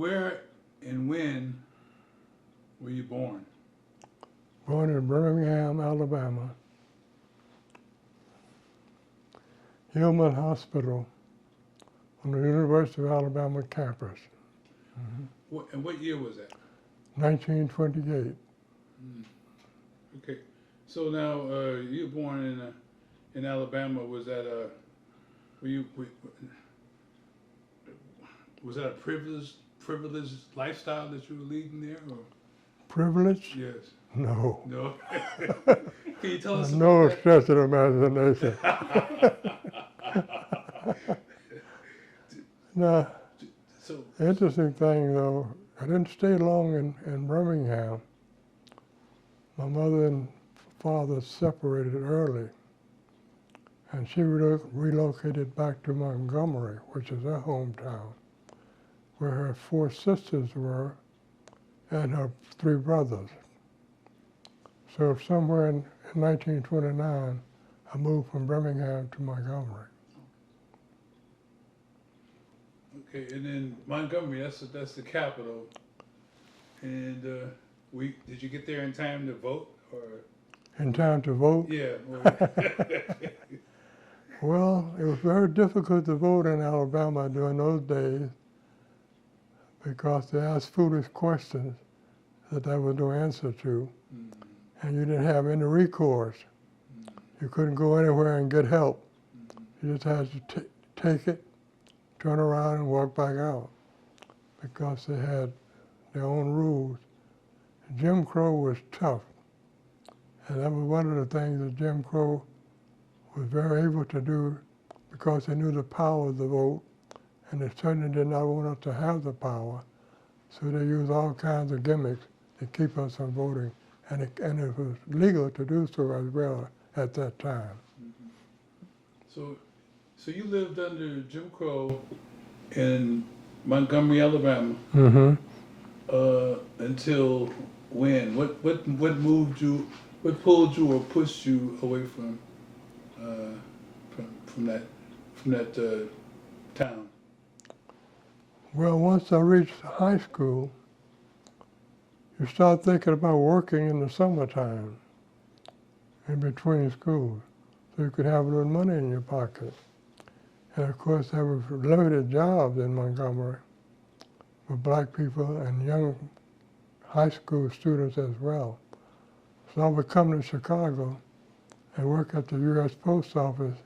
where and when were you born? Born in Birmingham, Alabama. Hillman Hospital on the University of Alabama campus. And what year was that? 1928. Okay. So now you were born in Alabama. Was that was that a privileged lifestyle that you were leading there? Or? Privilege? Yes. No. No. Can you tell us No about stretch of imagination. Now, So, interesting thing though, I didn't stay long in Birmingham. My mother and father separated early, and she relocated back to Montgomery, which is her hometown, where her 4 sisters were and her 3 brothers. So somewhere in 1929, I moved from Birmingham to Montgomery. okay, and then Montgomery, that's the capital. And did you get there in time to vote, or? In time to vote? Yeah. Well, it was very difficult to vote in Alabama during those days because they asked foolish questions that there was no answer to, and you didn't have any recourse. You couldn't go anywhere and get help. You just had to take it, turn around, and walk back out because they had their own rules. Jim Crow was tough, and that was one of the things that Jim Crow was very able to do because they knew the power of the vote, and they certainly did not want us to have the power, so they used all kinds of gimmicks to keep us from voting, and it was legal to do so as well at that time. So you lived under Jim Crow in Montgomery, Alabama, until when? What moved you? What pulled you or pushed you away from that town? Well, once I reached high school, you start thinking about working in the summertime in between schools, so you could have a little money in your pocket. And of course, there were limited jobs in Montgomery for black people and young high school students as well. So I would come to Chicago and work at the U.S. Post Office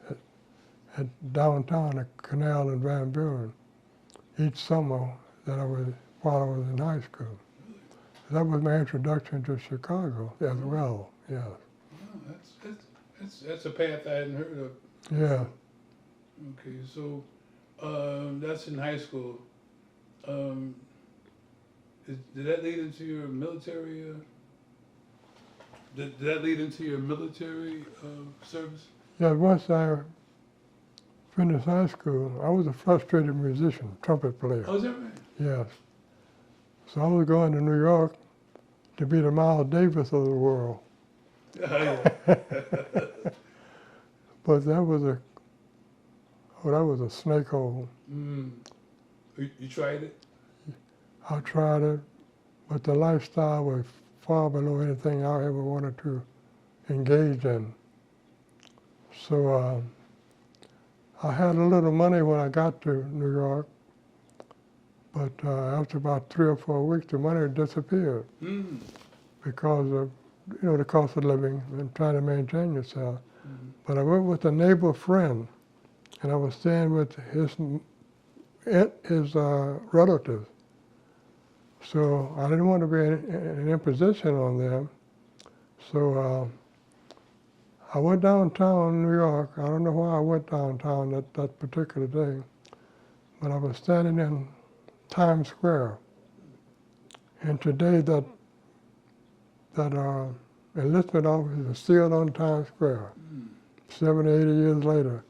at downtown at Canal and Van Buren each summer while I was in high school. That was my introduction to Chicago as well, yes. Oh, that's a path I hadn't heard of. Yeah. Okay, so that's in high school. Did that lead into your military? Did that lead into your military service? Yeah, once I finished high school, I was a frustrated musician, trumpet player. Oh, is that right? Yes. So I was going to New York to be the Miles Davis of the world. Oh, yeah. But that was a snake hole. You tried it? I tried it, but the lifestyle was far below anything I ever wanted to engage in. So I had a little money when I got to New York, but after about 3 or 4 weeks, the money disappeared because of the cost of living and trying to maintain yourself. But I went with a neighbor friend, and I was staying with his relatives. So I didn't want to be an imposition on them. So I went downtown New York. I don't know why I went downtown that particular day, but I was standing in Times Square. And today that enlistment office is still on Times Square, 70, 80 years later.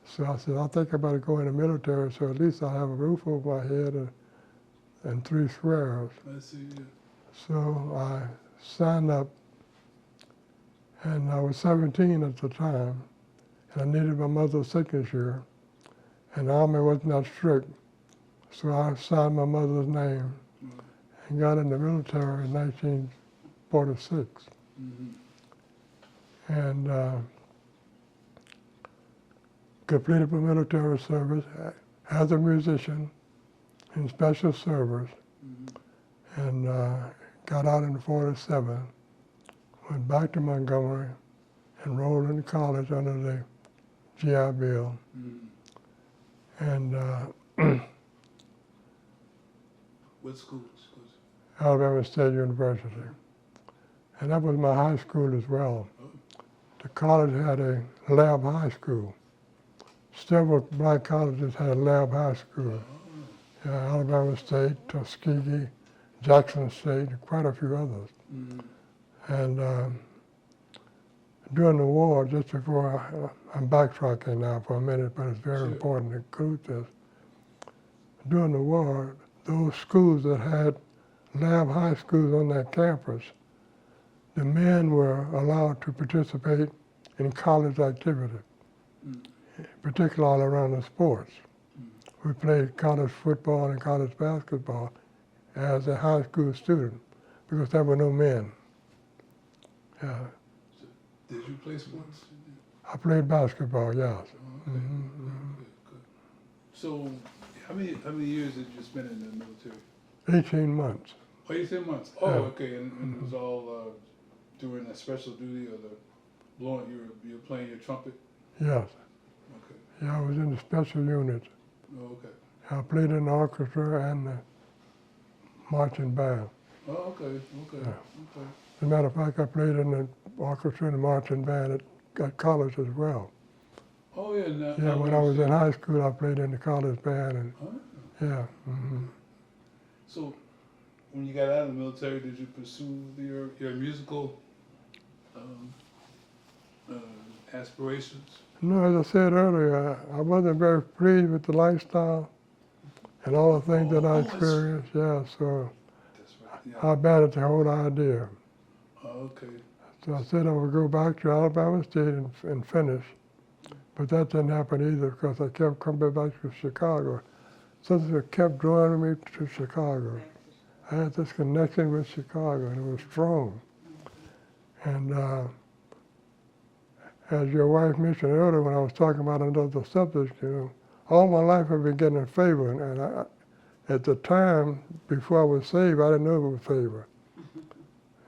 So I said, I think I better go in the military, so at least I'll have a roof over my head and 3 squares. I see, yeah. So I signed up, and I was 17 at the time, and I needed my mother's signature, and the Army wasn't that strict. So I signed my mother's name and got in the military in 1946. And completed my military service as a musician in special service, and got out in '47, went back to Montgomery, enrolled in college under the GI Bill, and What school? Alabama State University. And that was my high school as well. The college had a lab high school. Several black colleges had a lab high school. Alabama State, Tuskegee, Jackson State, and quite a few others. And during the war, just before, I'm backtracking now for a minute, but it's very important to include this. During the war, those schools that had lab high schools on their campus, the men were allowed to participate in college activity, particularly around the sports. We played college football and college basketball as a high school student because there were no men. Yeah. So, did you play sports? I played basketball, yes. Okay. Good. So, how many years did you spend in the military? 18 months. Oh, 18 months. Oh, Yeah. okay. And it was all during a special duty or the blowing. You were playing your trumpet. Yes. Okay. Yeah, I was in the special unit. Oh, okay. I played in the orchestra and the marching band. Oh, okay. Yeah. Okay. As a matter of fact, I played in the orchestra and the marching band at college as well. Oh, yeah. Now, Yeah, when I was in high school, I played in the college band, and yeah. So, when you got out of the military, did you pursue your musical aspirations? No, as I said earlier, I wasn't very pleased with the lifestyle and all the things that I experienced. Yeah, so That's right. Yeah. I abandoned the whole idea. Oh, okay. So I said I would go back to Alabama State and finish, but that didn't happen either because I kept coming back to Chicago. Something kept drawing me to Chicago. I had this connection with Chicago, and it was strong. And as your wife mentioned earlier when I was talking about another subject, all my life I've been getting favor, and at the time, before I was saved, I didn't know it was favor.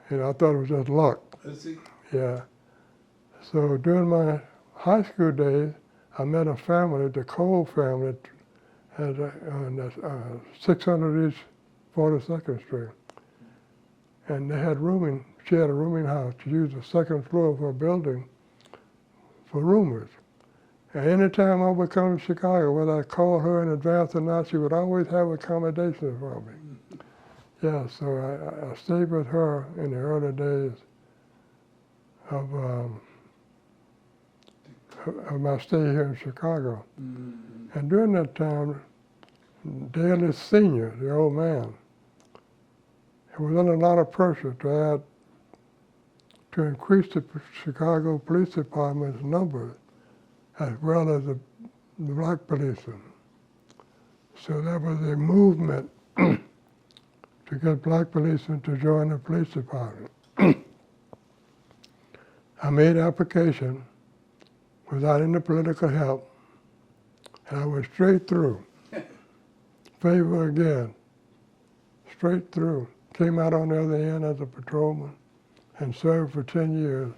I thought it was just luck. Let's see. Yeah. So during my high school days, I met a family, the Cole family, at 600 East 42nd Street. And they had she had a rooming house. She used the second floor of her building for roomers. And anytime I would come to Chicago, whether I called her in advance or not, she would always have accommodations for me. Yeah, so I stayed with her in the early days of my stay here in Chicago. And during that time, Daley Sr., the old man, he was under a lot of pressure to increase the Chicago Police Department's numbers as well as the black policemen. So there was a movement to get black policemen to join the police department. I made application without any political help, and I went straight through. Favor again, straight through. Came out on the other end as a patrolman and served for 10 years.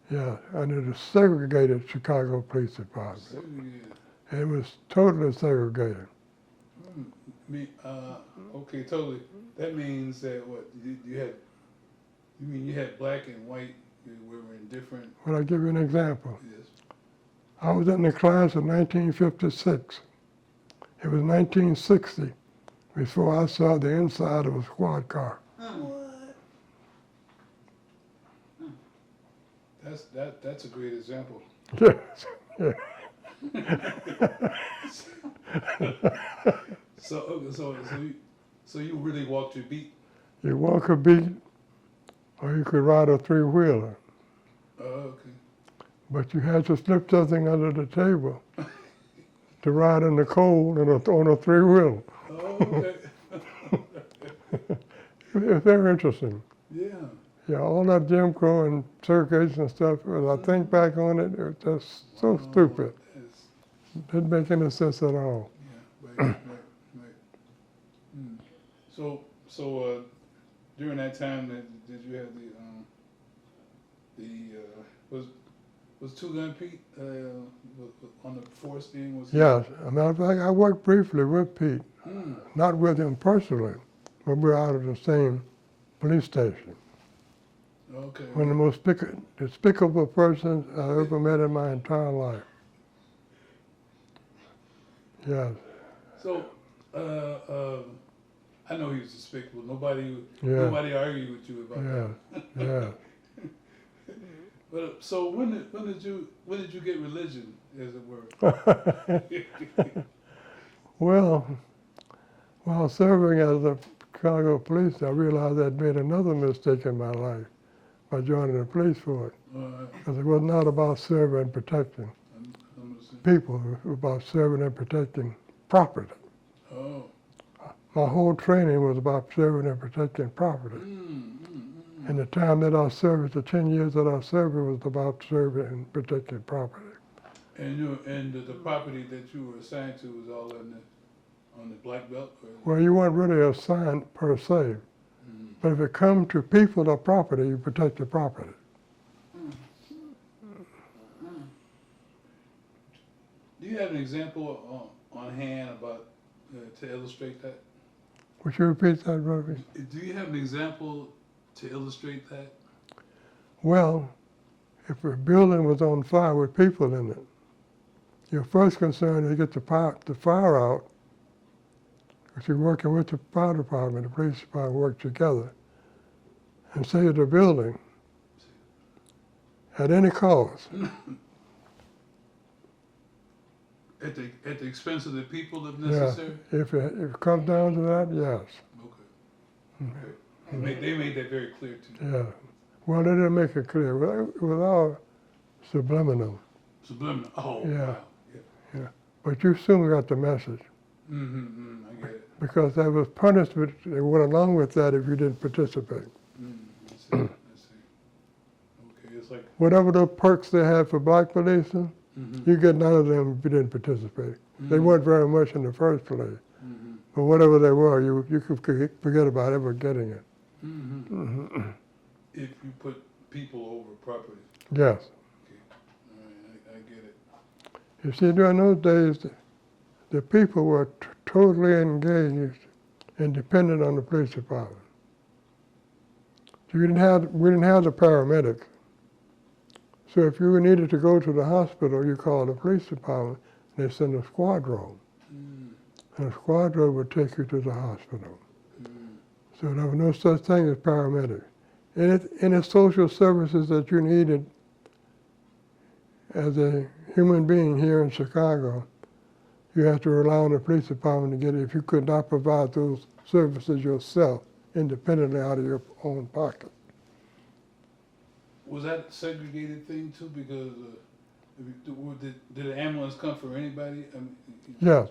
Yeah, under the segregated Chicago Police Department. Segregated. It was totally segregated. Okay, totally. That means that what you had black and white. We were in different. Well, I'll give you an example. Yes. I was in the class of 1956. It was 1960 before I saw the inside of a squad car. What? That's a great example. Yes. Yeah. So you really walked your beat. You walk a beat, or you could ride a three-wheeler. Oh, okay. But you had to slip something under the table to ride in the cold on a three-wheeler. Oh, okay. It's very interesting. Yeah. Yeah, all that Jim Crow and segregation and stuff, as I think back on it, it was just so Wow, stupid. that's- Didn't make any sense at all. Yeah, right. Hmm. So, during that time, did you have was Two Gun Pete on the force thing? Was he? Yes, as a matter of fact, I worked briefly with Pete, Hmm. not with him personally, but we were out of the same police station. Okay. One of the most despicable persons I ever met in my entire life. Yes, So, I know he was despicable. Nobody argued with you about yeah, that. yeah. But so when did you get religion, as it were? Well, while serving as the Chicago police, I realized I'd made another mistake in my life by joining the police force. Because it was not about serving and protecting people, it was about serving and protecting property. Oh. My whole training was about serving and protecting property. And the time that I served, the 10 years that I served, it was about serving and protecting property. And the property that you were assigned to was all on the black belt? Well, you weren't really assigned per se. But if it comes to people or property, you protect the property. Do you have an example on hand about to illustrate that? Would you repeat that, Robbie? Do you have an example to illustrate that? Well, if a building was on fire with people in it, your first concern is to get the fire out, because you're working with the fire department, the police department work together, and save the building at any cost. At the expense of the people, if Yeah, necessary? if it comes down to that, yes. Okay. They made that very clear to you. Yeah. Well, they didn't make it clear. It was all subliminal. Subliminal. Oh, Yeah. wow. Yeah. But you soon got the message. I get it. Because there was punishment that went along with that if you didn't participate. I see. Okay, it's like... Whatever the perks they had for black policemen, you get none of them if you didn't participate. They weren't very much in the first place. But whatever they were, you could forget about ever getting it. If you put people over property. Yes. Okay. All right, I get it. You see, during those days, the people were totally engaged and dependent on the police department. So we didn't have the paramedics. So if you needed to go to the hospital, you called the police department, and they sent a squadron. And a squadron would take you to the hospital. So there was no such thing as paramedics. Any social services that you needed as a human being here in Chicago, you have to rely on the police department to get it if you could not provide those services yourself independently out of your own pocket. Was that a segregated thing too? Because did the ambulance come for anybody? I mean, Yes.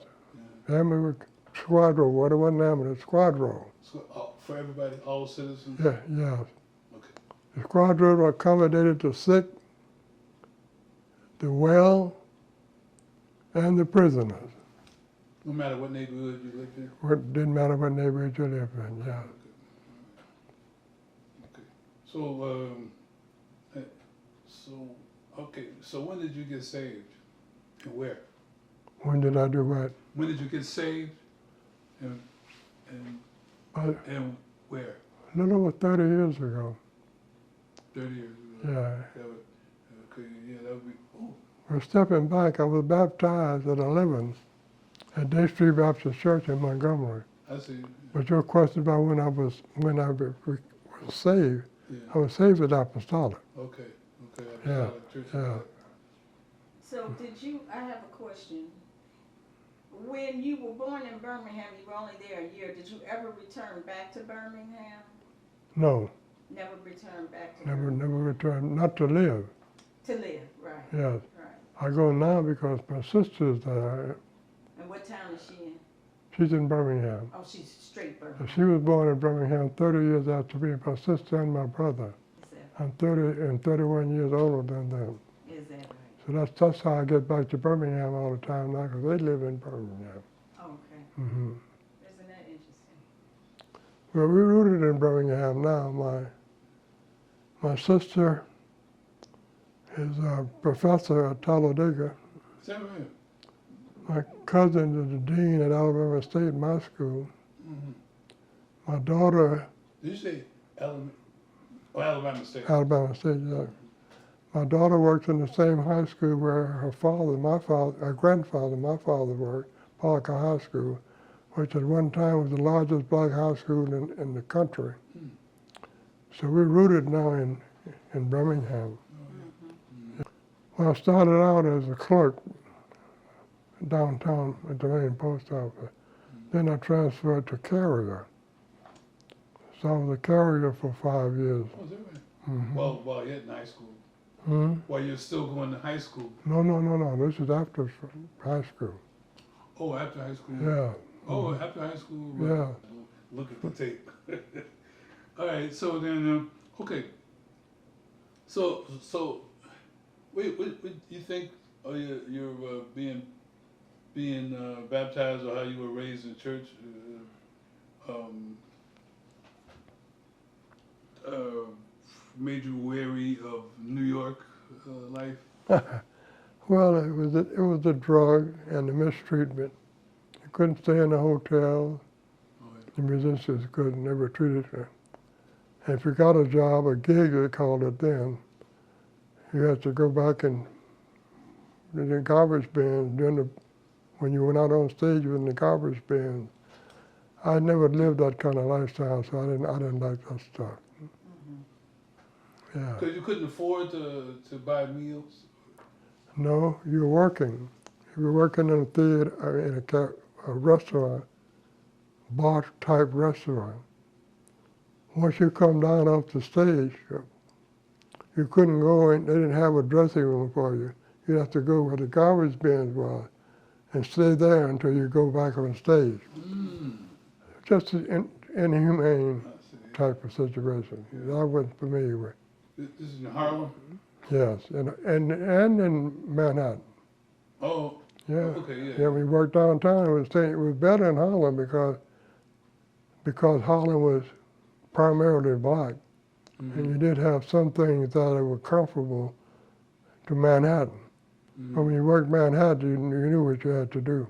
Yeah. Ambulance squadron, what it wasn't ambulance, squadron. So, for everybody, all citizens? Yeah, yes. Okay. The squadron accommodated the sick, the well, and the prisoners. No matter what neighborhood you lived in? It didn't matter what neighborhood you lived in, yeah. Okay. So when did you get saved? And where? When did I do what? When did you get saved? And where? A little over 30 years ago. 30 years ago? Yeah. Okay, yeah, that would be, oh. Well, stepping back, I was baptized at 11 at Day Street Baptist Church in Montgomery. I see. But your question about when I was saved, Yeah. I was saved at Apostolic. Okay. Yeah, Church. yeah. So I have a question. When you were born in Birmingham, you were only there a year. Did you ever return back to Birmingham? No, Never returned back to never Birmingham? returned, not to live. To live, right. Yes. Right. I go now because my sister's there. And what town is she in? She's in Birmingham. Oh, she's straight Birmingham. She was born in Birmingham 30 years after me, my sister and my brother. Is that, I'm 30 and 31 years older than them. is that right? So that's how I get back to Birmingham all the time now, because they live in Birmingham. Okay. Hmm. Isn't that interesting? Well, we're rooted in Birmingham now. My sister is a professor at Talladega. Is that right? My cousin is the dean at Alabama State, my school. Mm-hmm. My daughter, Did you say Alabama State? Alabama State, yeah. My daughter works in the same high school where her grandfather, my father worked, Parker High School, which at one time was the largest black high school in the country. Hmm. So we're rooted now in Birmingham. Mm-hmm. Well, I started out as a clerk downtown at the main post office. Then I transferred to carrier. So I was a carrier for 5 years. Oh, is that right? Mhm. Well, while you're in high school. Hmm? While you're still going to high school. No. This is after high school. Oh, after high school. Yeah. Oh, after high school. Yeah. Look at the tape. All right. So then, okay. So, what you think? Oh, you're being baptized, or how you were raised in church? Made you wary of New York life? Well, it was the drug and the mistreatment. You couldn't stay in the hotel. Oh, The musicians couldn't, never treated her. And if you got a job, a gig they called it then, you had to go back and in the garbage bin when you went out on stage, you were in the garbage bin. I never lived that kind of lifestyle, so I didn't like that stuff. Mm-hmm. Yeah. Because you couldn't afford to buy meals? No, you were working. You were working in a theater, in a restaurant, bar-type restaurant. Once you come down off the stage, you couldn't go in, they didn't have a dressing room for you. You'd have to go where the garbage bins were and stay there until you go back on stage. Mm. Just an inhumane I see. type of situation that I wasn't familiar with. This is in Harlem? Yes, and in Manhattan. Oh, Yeah. okay, yeah. Yeah, we worked downtown. It was better in Harlem because Harlem was primarily black, and you did have some things that were comparable to Manhattan. Mhm. But when you worked Manhattan, you knew what you had to do.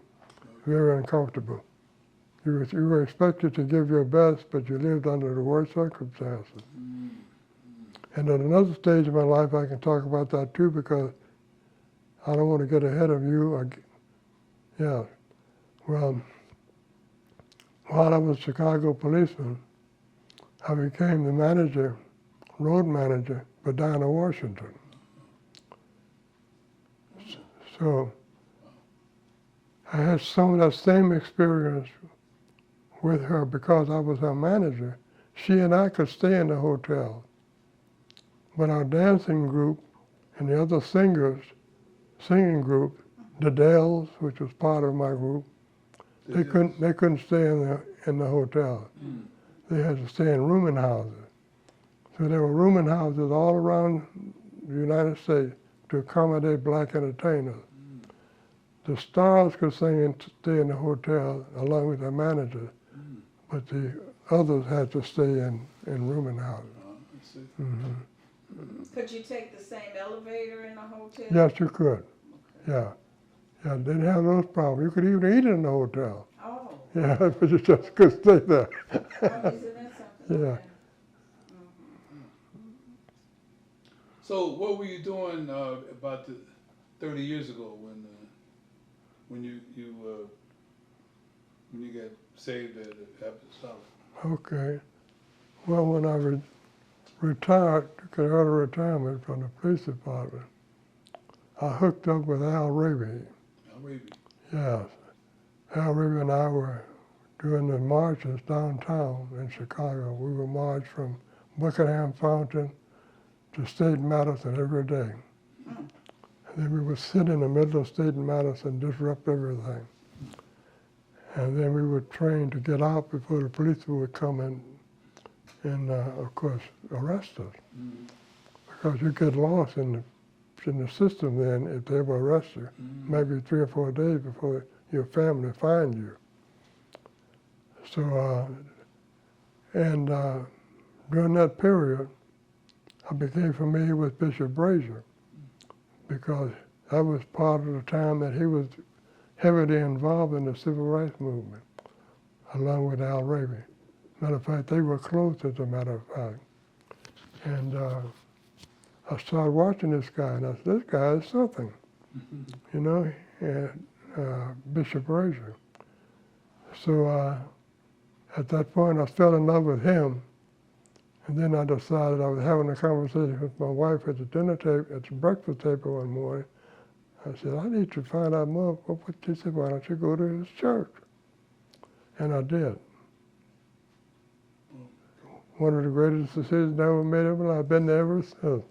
Very uncomfortable. You were expected to give your best, but you lived under the worst circumstances. Mm. And at another stage of my life, I can talk about that too, because I don't want to get ahead of you. Yeah. Well, while I was a Chicago policeman, I became the manager, road manager for Dinah Washington. So I had some of that same experience with her because I was her manager. She and I could stay in the hotel, but our dancing group and the other singing group, the Dells, which was part of my group, they couldn't stay in the hotel. Mm. They had to stay in rooming houses. So there were rooming houses all around the United States to accommodate black entertainers. Mm. The stars could sing and stay in the hotel along with their managers, Mm. but the others had to stay in rooming houses. I see. Hmm. Could you take the same elevator in a hotel? Yes, you could. Yeah. Yeah, didn't have those problems. You could even eat in the hotel. Oh. Yeah, but you just couldn't stay there. Oh, isn't that something? Yeah. Okay. So what were you doing about 30 years ago when you got saved at Apostolic? Okay. Well, when I retired, took an early retirement from the police department, I hooked up with Al Raby. Arabian. Yes. Al Raby and I were doing the marches downtown in Chicago. We would march from Buckingham Fountain to State Madison every day. And then we would sit in the middle of State and Madison and disrupt everything. And then we were trained to get out before the police would come and of course, arrest us. Mm-hmm. Because you get lost in the system then if they ever arrest you. Mm-hmm. Maybe 3 or 4 days before your family find you. So, during that period, I became familiar with Bishop Brazier because that was part of the time that he was heavily involved in the civil rights movement, along with Al Raby. Matter of fact, they were close, as a matter of fact. And I started watching this guy, and I said, this guy is something, you know, and Bishop Brazier. So at that point, I fell in love with him, and then I decided I was having a conversation with my wife at the dinner table, at the breakfast table one morning. I said, I need to find out more. She said, why don't you go to his church? And I did. One of the greatest decisions I ever made in my life. I've been there ever since.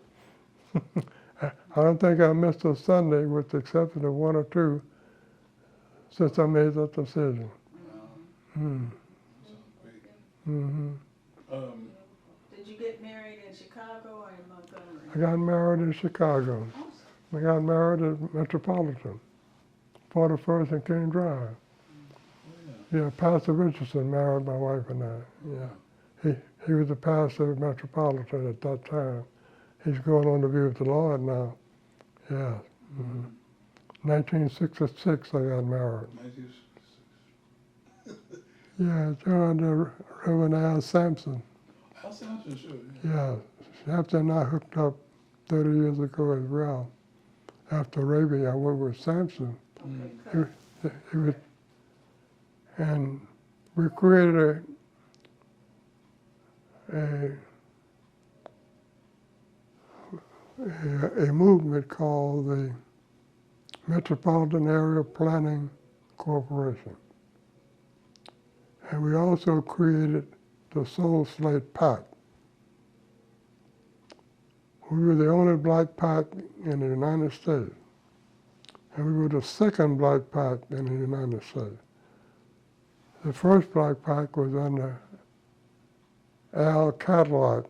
I don't think I missed a Sunday, with the exception of 1 or 2, since I made that decision. Wow. Mm. Sounds great. Mm-hmm. Did you get married in Chicago or in Montgomery? I got married in Chicago. Awesome. I got married at Metropolitan, 41st and King Drive. Oh, yeah. Yeah, Pastor Richardson married my wife and I. Yeah, he was the pastor of Metropolitan at that time. He's going on to be with the Lord now. Yeah. Mm-hmm. 1966 I got married. 1966. Yeah, joined Reverend Al Sampson. Al Sampson, sure. Yeah, Sampson and I hooked up 30 years ago as well. After Raby, I went with Sampson. Mm. He was, and we created a movement called the Metropolitan Area Planning Corporation. And we also created the Soul Slate Pact. We were the only black pact in the United States. And we were the second black pact in the United States. The first black pact was under Al Cadillac.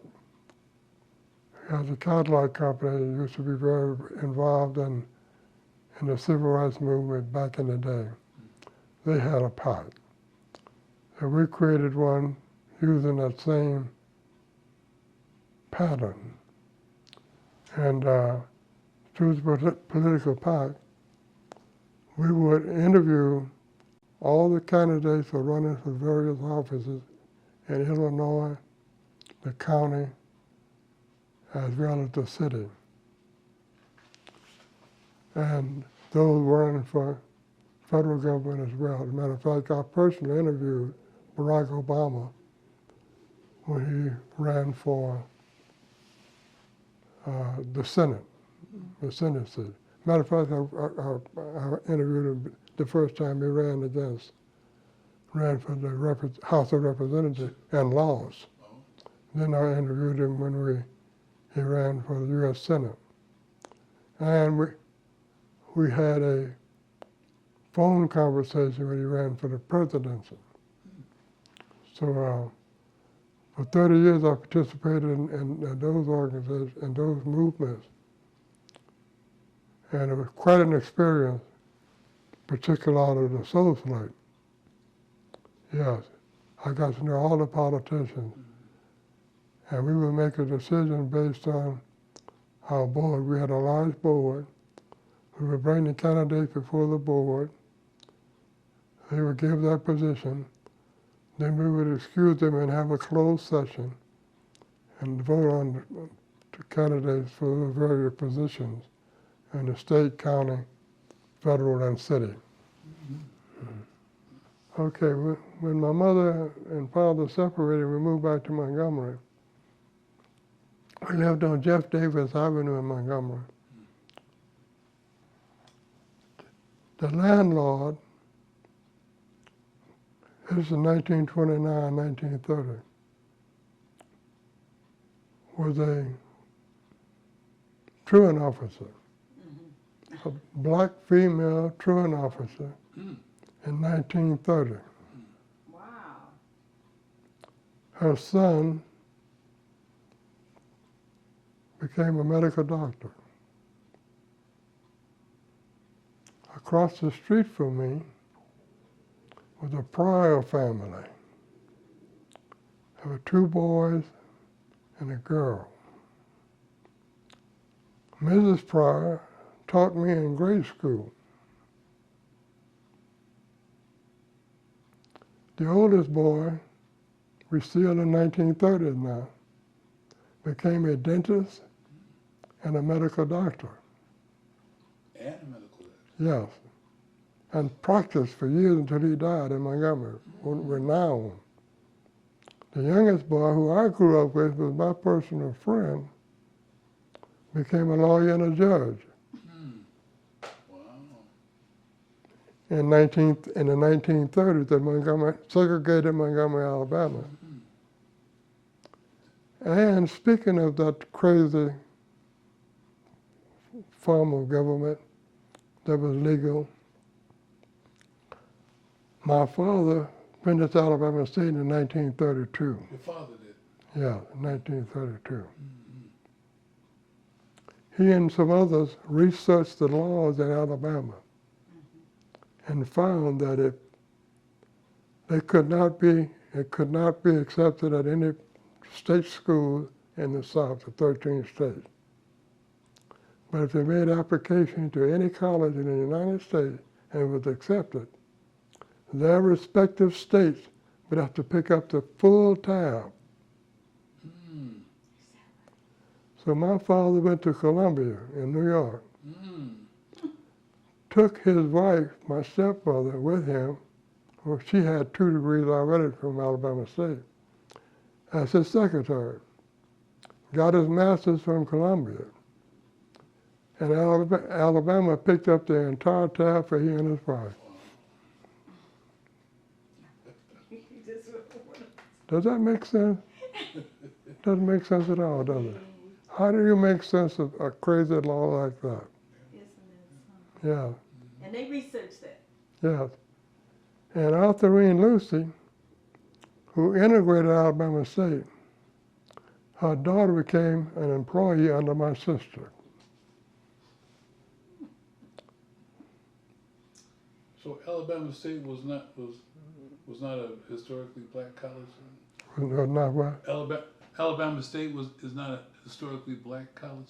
He has a Cadillac company that used to be very involved in the civil rights movement back in the day. They had a pact. And we created one using that same pattern. And through the political pact, we would interview all the candidates for running for various offices in Illinois, the county, as well as the city. And those running for federal government as well. As a matter of fact, I personally interviewed Barack Obama when he ran for the Senate seat. Matter of fact, I interviewed him the first time he ran for the House of Representatives and Laws. Oh. Then I interviewed him when he ran for the U.S. Senate. And we had a phone conversation when he ran for the presidency. So for 30 years I participated in those organizations and those movements. And it was quite an experience, particularly out of the Soul Slate. Yes, I got to know all the politicians. And we would make a decision based on our board. We had a large board. We would bring the candidates before the board. They would give their position. Then we would excuse them and have a closed session and vote on the candidates for the various positions in the state, county, federal, and city. Okay, when my mother and father separated, we moved back to Montgomery. We lived on Jeff Davis Avenue in Montgomery. The landlord, this is 1929, 1930, was a truant officer, a black female truant officer, in 1930. Wow. Her son became a medical doctor. Across the street from me was a Pryor family. There were 2 boys and a girl. Mrs. Pryor taught me in grade school. The oldest boy, we're still in the 1930s now, became a dentist and a medical doctor. And a medical doctor. Yes. And practiced for years until he died in Montgomery, renowned. The youngest boy, who I grew up with, was my personal friend, became a lawyer and a judge Wow. in the 1930s at Montgomery, segregated Montgomery, Alabama. And speaking of that crazy form of government that was legal, my father finished Alabama State in 1932. Your father did. Yeah, 1932. He and some others researched the laws in Alabama and found that it could not be accepted at any state school in the South, the 13 states. But if they made application to any college in the United States and was accepted, their respective states would have to pick up the full tab. So my father went to Columbia in New York, took his wife, my stepmother, with him. Well, she had 2 degrees already from Alabama State, as his secretary. Got his master's from Columbia. And Alabama picked up the entire tab for he and his wife. Does that make sense? Doesn't make sense at all, does it? How do you make sense of a crazy law like that? Isn't it something? Yeah, And they researched that. yes. And Arthurine Lucy, who integrated Alabama State, her daughter became an employee under my sister. So Alabama State was not a historically black college. Not what? Alabama State is not a historically black college.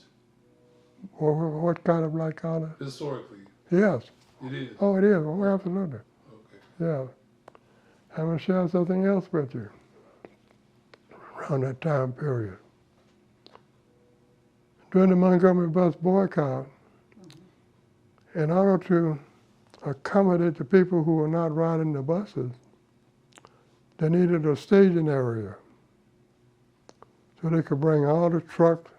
What kind of black college? Historically, Yes. it is. Oh, it is. Oh, absolutely. Okay. Yeah. I'm going to share something else with you around that time period. During the Montgomery bus boycott, in order to accommodate the people who were not riding the buses, they needed a staging area so they could bring all the trucks,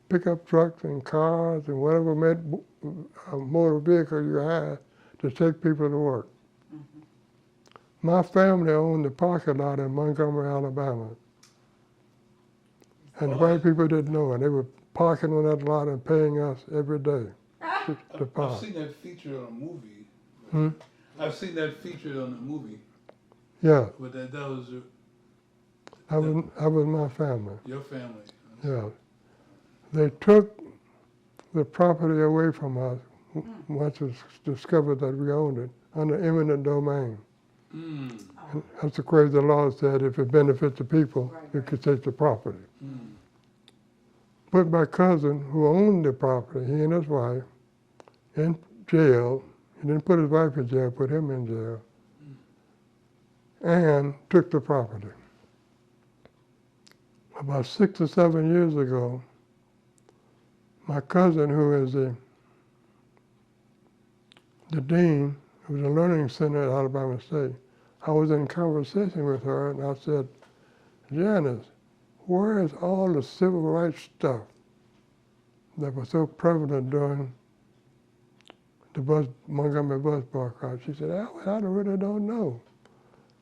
pickup trucks and cars and whatever motor vehicle you had to take people to work. My family owned the parking lot in Montgomery, Alabama. And the white people didn't know it. They were parking on that lot and paying us every day to park. I've seen that featured on a movie. I've seen that featured on a movie. Yeah, But that was that was my family. your family. Yeah. They took the property away from us once it was discovered that we owned it under eminent domain. And that's the crazy law said if it benefits the people, you could take the property. Put my cousin, who owned the property, he and his wife, in jail. He didn't put his wife in jail, put him in jail, and took the property. About 6 or 7 years ago, my cousin, who is the dean of the Learning Center at Alabama State, I was in conversation with her, and I said, Janice, where is all the civil rights stuff that was so prevalent during the Montgomery bus boycott? She said, Alvin, I really don't know.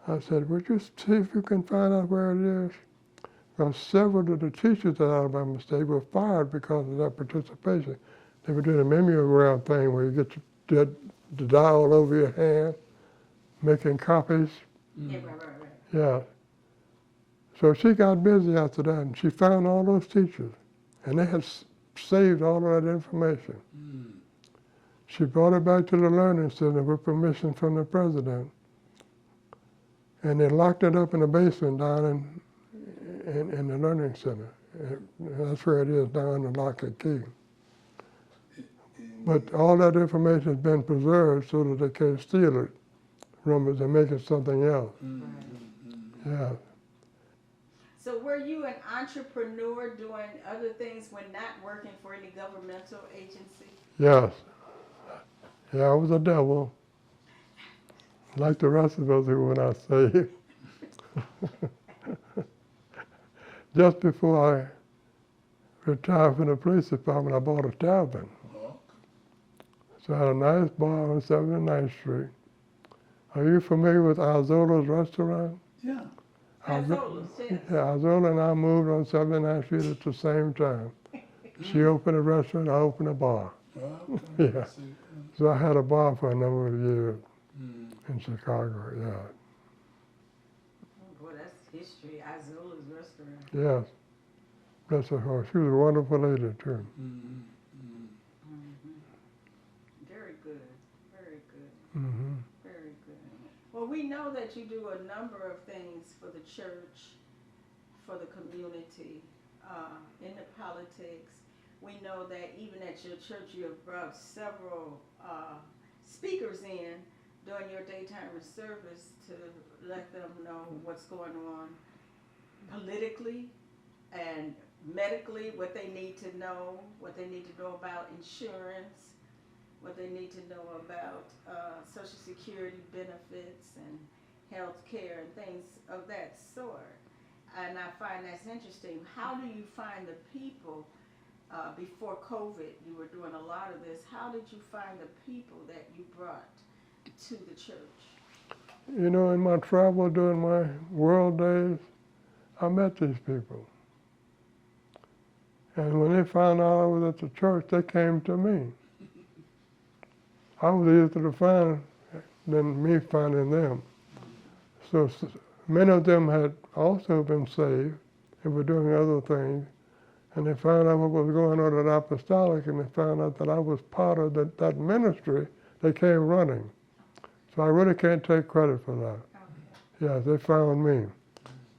I said, would you see if you can find out where it is? Because several of the teachers at Alabama State were fired because of that participation. They were doing a mimeograph thing where you get the dye all over your hand. making copies. Yeah, right. Yeah. So she got busy after that, and she found all those teachers, and they had saved all of that information. Mm. She brought it back to the Learning Center with permission from the president, and they locked it up in the basement down in the Learning Center. That's where it is now in the lock and key. But all that information has been preserved so that they can't steal it from it and make it something else. Mm. Yeah. So were you an entrepreneur doing other things when not working for any governmental agency? Yes. Yeah, I was a devil, like the rest of us who were not saved. Just before I retired from the police department, I bought a tavern. Oh. So I had a nice bar on 79th Street. Are you familiar with Alzola's restaurant? Yeah. Azola's, yes. Yeah, Alzola and I moved on 79th Street at the same time. She opened a restaurant, I opened a bar. Oh, okay. Yeah. See, So I had a bar for a number of years mm. in Chicago, yeah. Oh, boy, that's history. Azola's restaurant. Yes. Bless her heart. She was a wonderful lady, too. Mm. Mm. Very good. Very good. Mm-hmm. Very good. Well, we know that you do a number of things for the church, for the community, in the politics. We know that even at your church you have brought several speakers in during your daytime service to let them know what's going on politically and medically, what they need to know about insurance, what they need to know about Social Security benefits and health care and things of that sort. And I find that's interesting. How do you find the people, before COVID, you were doing a lot of this, how did you find the people that you brought to the church? You know, in my travel during my world days, I met these people. And when they found out I was at the church, they came to me. I was easier to find than me finding them. So many of them had also been saved and were doing other things. And they found out what was going on at Apostolic, and they found out that I was part of that ministry. They came running. So I really can't take credit for that. Okay. Yeah, they found me.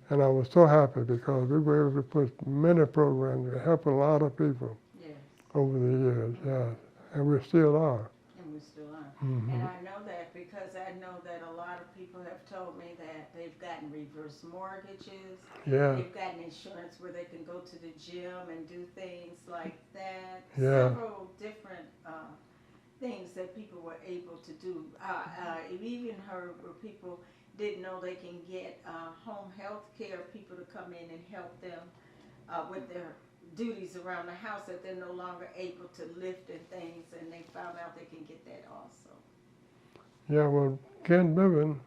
And I was so happy because we were able to put many programs that helped a lot of people Yes. over the years, yeah. And we still are. And we still are. Mm-hmm. And I know that because I know that a lot of people have told me that they've gotten reverse mortgages. Yeah, They've gotten insurance where they can go to the gym and do things like that. Yeah. Several different things that people were able to do. I've even heard where people didn't know they can get home health care people to come in and help them with their duties around the house that they're no longer able to lift and things, and they found out they can get that also. yeah, well, Ken Bivin,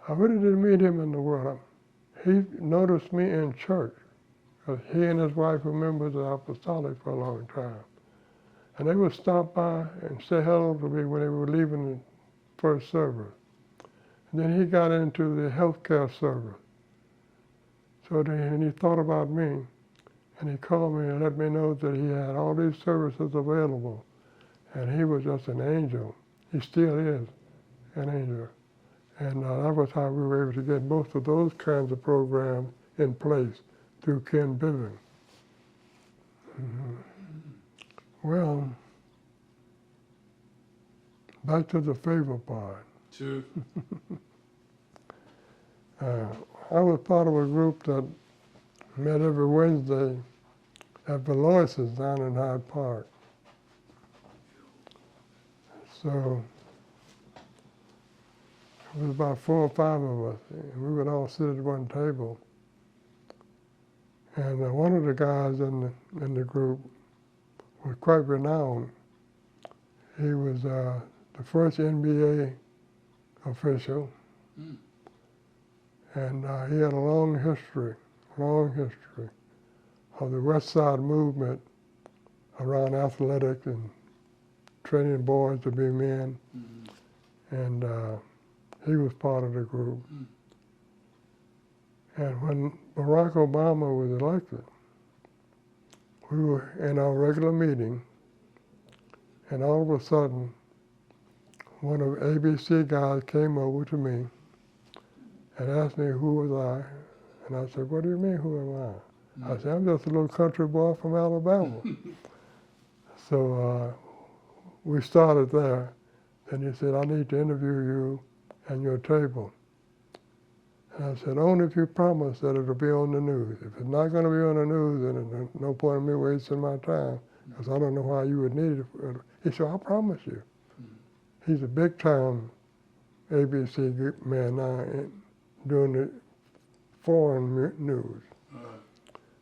I really didn't meet him in the world. He noticed me in church, because he and his wife were members of Apostolic for a long time. And they would stop by and say hello to me when they were leaving the first service. And then he got into the healthcare service. So then he thought about me, and he called me and let me know that he had all these services available. And he was just an angel. He still is an angel. And that was how we were able to get both of those kinds of programs in place through Ken Bivin. Mm-hmm. Well, back to the favor part. True. I was part of a group that met every Wednesday at Velois's down in Hyde Park. So it was about 4 or 5 of us, and we would all sit at one table. And one of the guys in the group was quite renowned. He was the first NBA official. Mm. And he had a long history of the West Side movement around athletics and training boys to be men. Mm. and he was part of the group. And when Barack Obama was elected, we were in our regular meeting, and all of a sudden, one of the ABC guys came over to me and asked me who was I. And I said, what do you mean, who am I? I said, I'm just a little country boy from Alabama. So we started there. And he said, I need to interview you and your table. And I said, only if you promise that it'll be on the news. If it's not going to be on the news, then there's no point in me wasting my time, because I don't know why you would need it. He said, I promise you. He's a big-time ABC man now doing the foreign news.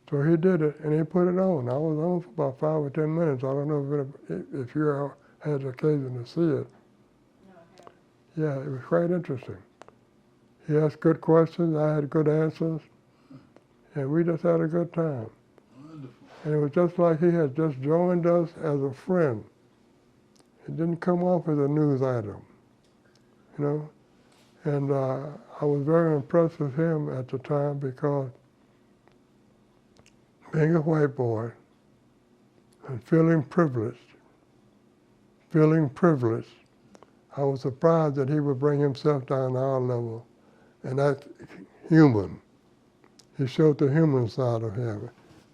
So he did it, and he put it on. I was on for about 5 or 10 minutes. I don't know if you had the occasion to see it. No, I haven't. Yeah, it was quite interesting. He asked good questions, I had good answers, and we just had a good time. Wonderful. And it was just like he had just joined us as a friend. It didn't come off as a news item, you know? And I was very impressed with him at the time, because being a white boy and feeling privileged, I was surprised that he would bring himself down to our level and act human. He showed the human side of him,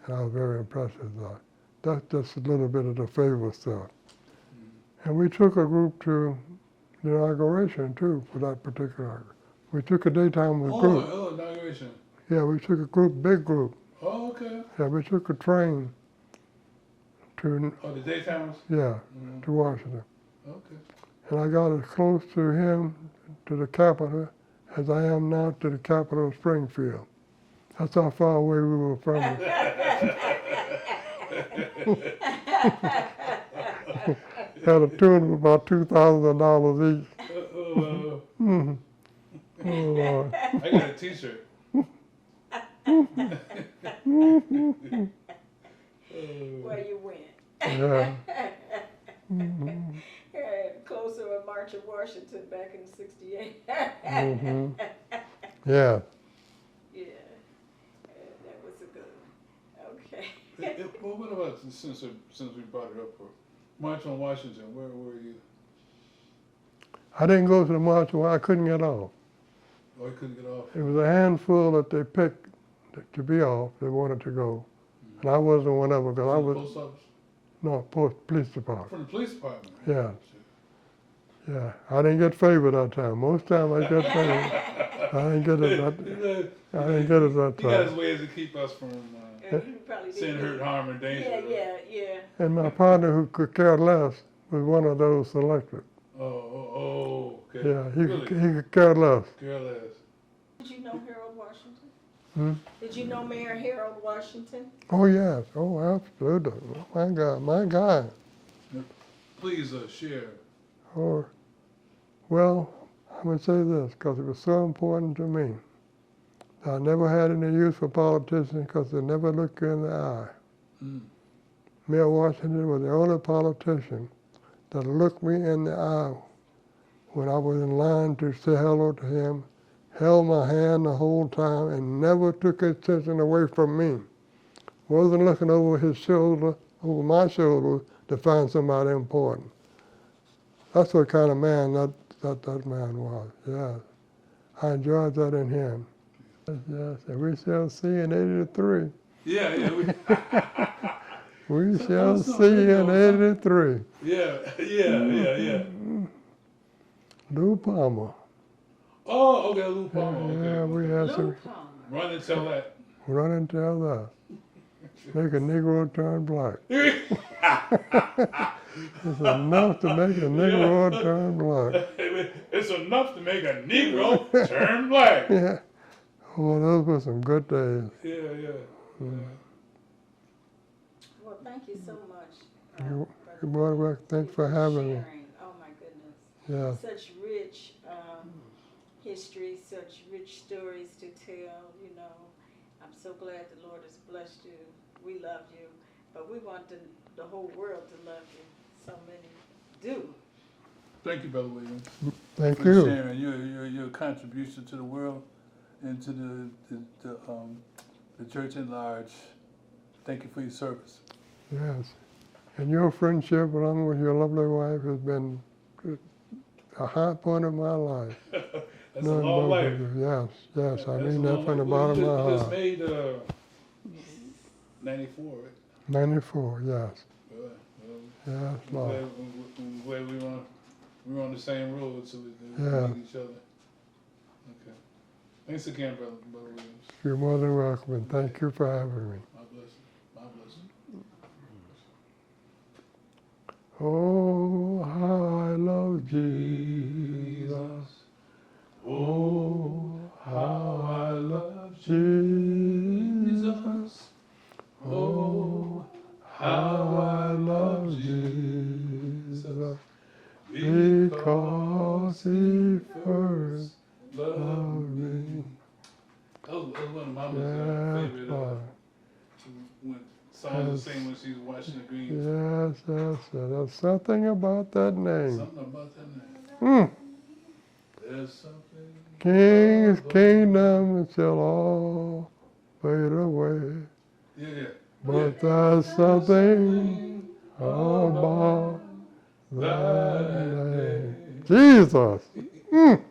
and I was very impressed with that. That's just a little bit of the favorite stuff. And we took a group to the inauguration too, for that particular. We took a daytime group. Oh, inauguration. Yeah, we took a group, big group. Oh, okay. Yeah, we took a train to. Oh, the daytimers? Yeah, to Washington. Okay. And I got as close to him, to the Capitol, as I am now to the capital of Springfield. That's how far away we were from it. Had a tune of about $2,000 each. Oh, Lord. I got a T-shirt. Where you went. Yeah. Closer to March of Washington back in '68. Yeah. Yeah, that was a good one. Okay. Well, what about, since we brought it up, for March on Washington, where were you? I didn't go to the march where I couldn't get off. Oh, you couldn't get off? It was a handful that they picked to be off. They wanted to go. And I wasn't one of them, because I was. Post office? No, police department. From the police department? Yeah. Yeah, I didn't get favored that time. Most time I got favored. I didn't get it that He got his time. ways to keep us from sin, hurt, harm, and danger. Yeah. And my partner, who could care less, was one of those selected. Oh, okay. Yeah, he Really? could care less. Care less. Did you know Harold Washington? Did you know Mayor Harold Washington? Oh, yes. Oh, absolutely. Oh, my guy. Please share. Oh, well, I'm going to say this, because it was so important to me. I never had any use for politicians, because they never look you in the eye. Mayor Washington was the only politician that looked me in the eye when I was in line to say hello to him, held my hand the whole time, and never took his attention away from me. Wasn't looking over his shoulder, over my shoulder, to find somebody important. That's what kind of man that man was, yeah. I enjoyed that in him. Yes, and we shall see in '83. Yeah. We shall see in '83. Yeah. Lou Palmer. Oh, okay, Lou Palmer. Okay. Yeah, we had some. Run and tell that. Run and tell that. Make a Negro turn black. It's enough to make a Negro turn black. It's enough to make a Negro turn black. Yeah. Oh, those were some good days. Yeah. Well, thank you so much. You're more than welcome. Thanks for having me. Oh my goodness. Yeah. Such rich history, such rich stories to tell, you know. I'm so glad the Lord has blessed you. We love you, but we want the whole world to love you. So many do. Thank you, Brother Williams. Thank for you. sharing your contribution to the world and to the church at large. Thank you for your service. Yes. And your friendship along with your lovely wife has been a high point of my life. That's a long life. Yes, yes. I That's mean a that long from the life. bottom of my You just heart. made 94, right? 94, yes. Well, Yes, Lord. I'm glad we're on the same road, so we Yeah. meet each other. Okay. Thanks again, Brother Williams. You're more than welcome, and thank you for having me. My blessing. My blessing. Oh, how I love Jesus. Oh, how I love Jesus. Oh, how I love Jesus. Because he first loved me. That was one of Mama's Yes, favorite Lord. songs to sing when she's washing the greens. Yes, yes, yes. There's something about that name. Something about that name. Mm. There's something. King's about- kingdom shall all fade away. Yeah. But there's something about that name. Jesus. Mm.